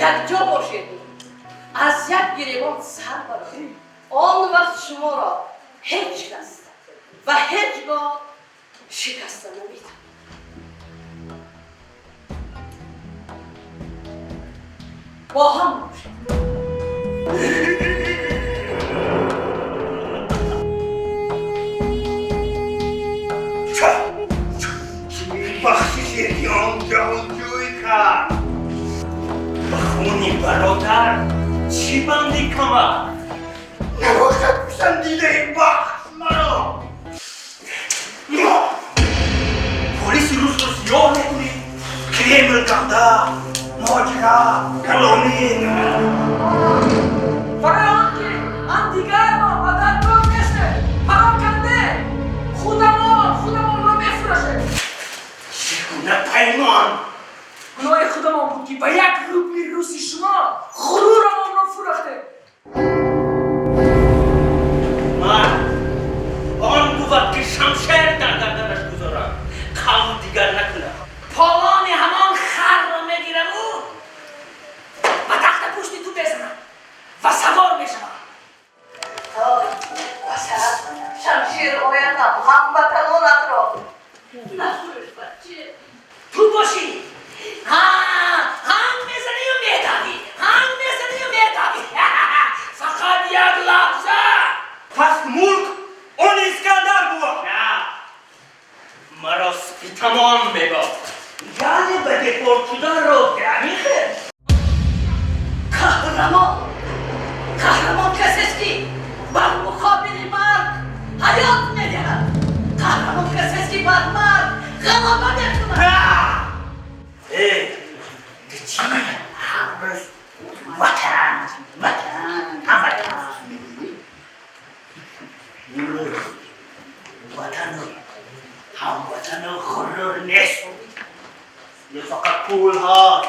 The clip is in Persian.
یک جا باشید از یک گریبان سر برآورید آن وقت شما را هیچ کس و هیچگاه شکست نمی‌دهد. با هم باشید. بخشش جهانجوی کرد بخونی برادر چی بندی کمر نباشد پسندیده بخش مرا پلیس روز یاد نکنی کریمل کرده ماجرا کلامی برای آن دیگر ما مددگاه نیسته پراکنده خودمان را بفرشه چگونه پیمان گناه خودمان بود که به یک روبلی روسی شما غرورمان را فروخته من آن بود که شمشیر در گردنش گذارم کار دیگر نکنم پالان همان خر را میگیرم او و تخت پشت تو بزنم و سوار میشم وسط شمشیر آیندم هموطنانت را نفرش بچه تو باشی هم میزنی و میدانی فقط یک لحظه پس ملک اون اسکندر بود نه مرا سپی تمام بگفت یعنی به دپورت شدن رو گمیخه قهرمان کسی است که بر مقابل مرگ حیات میدهد قهرمان کسی است که بر مرگ غلبه میکند ای چی هر وطن وطن غرور نیست یه فقط پول ها